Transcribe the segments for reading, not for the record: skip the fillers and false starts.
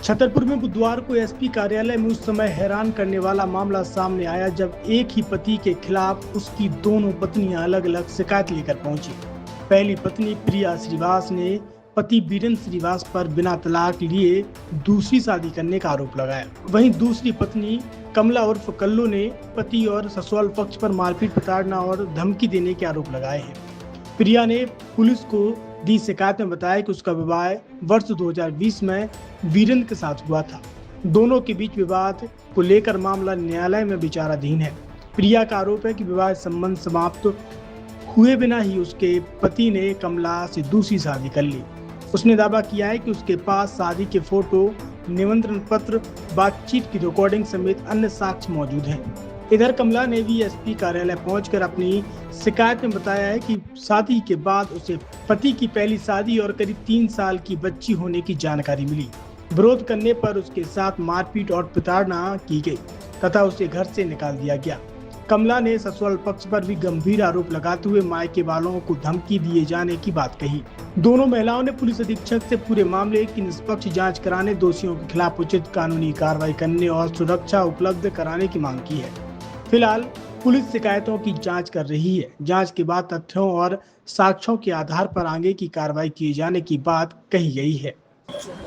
छतरपुर में बुधवार को एसपी कार्यालय में उस समय हैरान करने वाला मामला सामने आया जब एक ही पति के खिलाफ उसकी दोनों पत्नियां अलग अलग शिकायत लेकर पहुंची। पहली पत्नी प्रिया श्रीवास ने पति बीरेंद्र श्रीवास पर बिना तलाक लिए दूसरी शादी करने का आरोप लगाया। वहीं दूसरी पत्नी कमला उर्फ कल्लू ने पति और ससुराल पक्ष पर मारपीट, प्रताड़ना और धमकी देने के आरोप लगाए हैं। प्रिया ने पुलिस को दी शिकायत में बताया कि उसका विवाह वर्ष 2020 में वीरेंद्र के साथ हुआ था। दोनों के बीच विवाद को लेकर मामला न्यायालय में विचाराधीन है। प्रिया का आरोप है कि विवाह संबंध समाप्त हुए बिना ही उसके पति ने कमला से दूसरी शादी कर ली। उसने दावा किया है कि उसके पास शादी के फोटो, निमंत्रण पत्र, बातचीत की रिकॉर्डिंग समेत अन्य साक्ष्य मौजूद हैं। इधर कमला ने भी एसपी कार्यालय पहुंचकर अपनी शिकायत में बताया है कि शादी के बाद उसे पति की पहली शादी और करीब 3 साल की बच्ची होने की जानकारी मिली। विरोध करने पर उसके साथ मारपीट और प्रताड़ना की गई तथा उसे घर से निकाल दिया गया। कमला ने ससुराल पक्ष पर भी गंभीर आरोप लगाते हुए मायके वालों को धमकी दिए जाने की बात कही। दोनों महिलाओं ने पुलिस अधीक्षक से पूरे मामले की निष्पक्ष जांच कराने, दोषियों के खिलाफ उचित कानूनी कार्रवाई करने और सुरक्षा उपलब्ध कराने की मांग की है। फिलहाल पुलिस शिकायतों की जांच कर रही है। जांच के बाद तथ्यों और साक्ष्यों के आधार पर आगे की कार्रवाई किए जाने की बात कही गई है।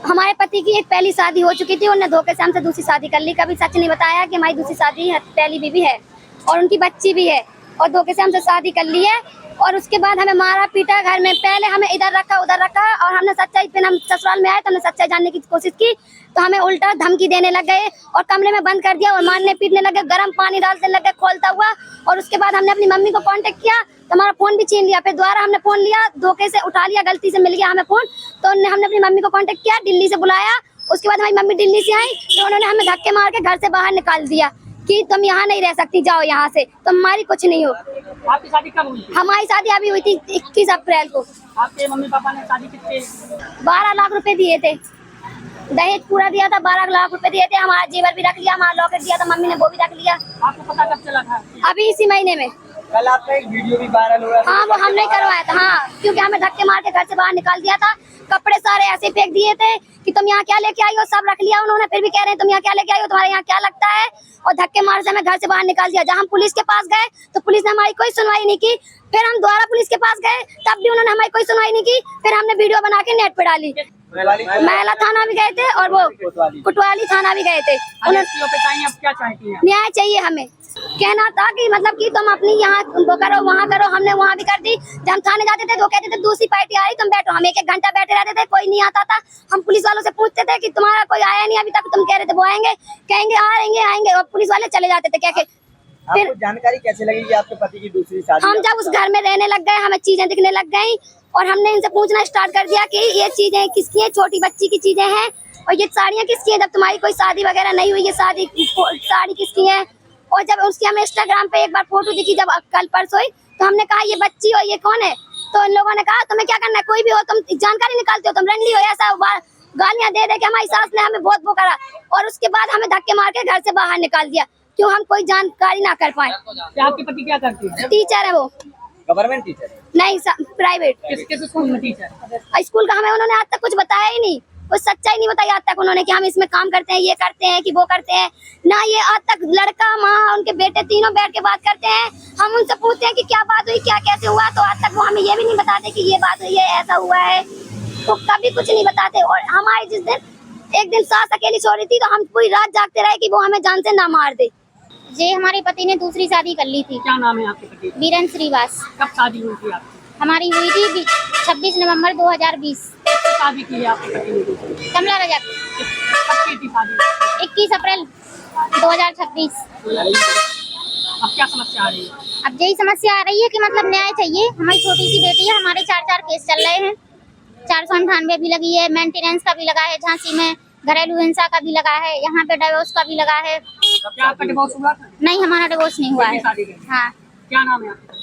हमारे पति की एक पहली शादी हो चुकी थी, उन्होंने धोखे से हमसे दूसरी शादी कर ली। कभी सच नहीं बताया कि हमारी दूसरी शादी है, पहली बीवी है और उनकी बच्ची भी है और धोखे से हमसे शादी कर ली है। और उसके बाद हमें मारा पीटा घर में, पहले हमें इधर रखा उधर रखा और हमने सच्चाई, फिर हम ससुराल में आए तो हमने सच्चाई जानने की कोशिश की तो हमें उल्टा धमकी देने लग गए और कमरे में बंद कर दिया और मारने पीटने लगे, गर्म पानी डालने लगे खोलता हुआ। और उसके बाद हमने अपनी मम्मी को कांटेक्ट किया तो हमारा फोन भी छीन लिया। फिर दोबारा हमने फोन लिया, धोखे से उठा लिया, गलती से मिल गया हमें फोन, तो हमने अपनी मम्मी को कांटेक्ट किया, दिल्ली से बुलाया। उसके बाद हमारी मम्मी दिल्ली से आई तो उन्होंने हमें धक्के मार के घर से बाहर निकाल दिया कि तुम यहाँ नहीं रह सकती, जाओ यहाँ से, तुम हमारी कुछ नहीं हो। आपकी शादी कब हुई थी? हमारी शादी अभी हुई थी 21 अप्रैल को। आपके मम्मी पापा ने शादी कितने? 12 लाख रुपए दिए थे, दहेज पूरा दिया था, 12 लाख रुपए दिए थे। हमारा जेवर भी रख लिया, हमारा लॉकेट दिया था मम्मी ने, वो भी रख लिया। आपको पता कब चला था? अभी इसी महीने में। कल आपका एक वीडियो भी वायरल हो रहा था। हाँ, वो हमने करवाया था। हाँ, क्योंकि हमें धक्के मार के घर से बाहर निकाल दिया था। कपड़े सारे ऐसे फेंक दिए थे कि तुम यहाँ क्या लेके आई हो, सब रख लिया उन्होंने। फिर भी कह रहे हैं तुम यहाँ क्या लेके आई हो, तुम्हारे यहाँ क्या लगता है, और धक्के मार से हमें घर से बाहर निकाल दिया। जब हम पुलिस के पास गए तो पुलिस ने हमारी कोई सुनवाई नहीं की। फिर हम दोबारा पुलिस के पास गए तब भी उन्होंने हमारी कोई सुनवाई नहीं की। फिर हमने वीडियो बना के नेट पे डाली। महिला थाना भी गए थे और वो कोतवाली थाना भी गए थे। क्या चाहती हैं? न्याय चाहिए हमें। कहना था कि मतलब कि तुम अपनी यहाँ वो करो, वहाँ करो, हमने वहाँ भी कर दी। जब हम थाने जाते थे तो कहते थे दूसरी पार्टी आ रही, तुम बैठो। हम 1-1 घंटा बैठे रहते थे, कोई नहीं आता था। हम पुलिस वालों से पूछते थे कि तुम्हारा कोई आया नहीं अभी तक, तुम कह रहे थे वो आएंगे, कहेंगे आएंगे, और पुलिस वाले चले जाते थे कह के। फिर जानकारी कैसे लगी कि आपके पति की दूसरी शादी? हम जब उस घर में रहने लग गए, हमें चीजें दिखने लग गई और हमने इनसे पूछना स्टार्ट कर दिया कि ये चीजें किसकी हैं, छोटी बच्ची की चीजें हैं और ये साड़ियाँ किसकी हैं, जब तुम्हारी कोई शादी वगैरह नहीं हुई, ये साड़ी किसकी है। और जब उसकी हमें इंस्टाग्राम पे एक बार फोटो दिखी, जब कल परसों ही, तो हमने कहा ये बच्ची और ये कौन है। तो इन लोगों ने कहा तुम्हें क्या करना है, कोई भी हो तुम जानकारी निकालते हो, तुम रंडी हो, ऐसा गालियां दे के हमारी सास ने हमें बहुत वो करा। और उसके बाद हमें धक्के मार के घर से बाहर निकाल दिया क्यों हम कोई जानकारी ना कर पाए। आपके पति क्या करते हैं? टीचर है वो। Government teacher? नहीं, प्राइवेट। किस स्कूल में टीचर? स्कूल का हमें उन्होंने आज तक कुछ बताया ही नहीं, कुछ सच्चाई नहीं बताई आज तक उन्होंने कि हम इसमें काम करते हैं, ये करते हैं कि वो करते हैं ना। ये आज तक लड़का, माँ, उनके बेटे तीनों बैठ के बात करते हैं। हम उनसे पूछते हैं कि क्या बात हुई, क्या कैसे हुआ, तो आज तक वो हमें ये भी नहीं बताते कि ये बात हुई है, ऐसा हुआ है, तो कभी कुछ नहीं बताते। और हमारे जिस दिन एक दिन सास अकेली सो रही थी तो हम पूरी रात जागते रहे कि वो हमें जान से ना मार दे। जी, हमारे पति ने दूसरी शादी कर ली थी। क्या नाम है आपके पति? बीरेंद्र श्रीवास। कब शादी हुई थी आपकी? हमारी हुई थी 26 नवंबर 2020। शादी की है आपके पति ने? कमला रजक। कब की थी शादी? 21 अप्रैल 2026। अब क्या समस्या आ रही है? अब यही समस्या आ रही है कि मतलब न्याय चाहिए। हमारी छोटी सी बेटी है, हमारे 4 केस चल रहे हैं। 498 भी लगी है, मेंटेनेंस का भी लगा है, झांसी में घरेलू हिंसा का भी लगा है, यहाँ पे डिवोर्स का भी लगा है। क्या आपका डिवोर्स हुआ था? नहीं, हमारा डिवोर्स नहीं हुआ है। हाँ। क्या नाम है आपका?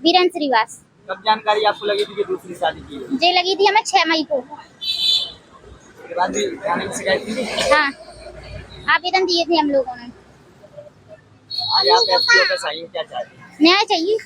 बीरेंद्र श्रीवास। कब जानकारी आपको लगी थी कि दूसरी शादी की है? ये लगी थी हमें 6 मई को। उसके बाद भी थाने में शिकायत की थी? हाँ, आवेदन दिए थे हम लोगों ने। आज आप एसपी ऑफिस आई हैं, क्या चाहती हैं? न्याय चाहिए।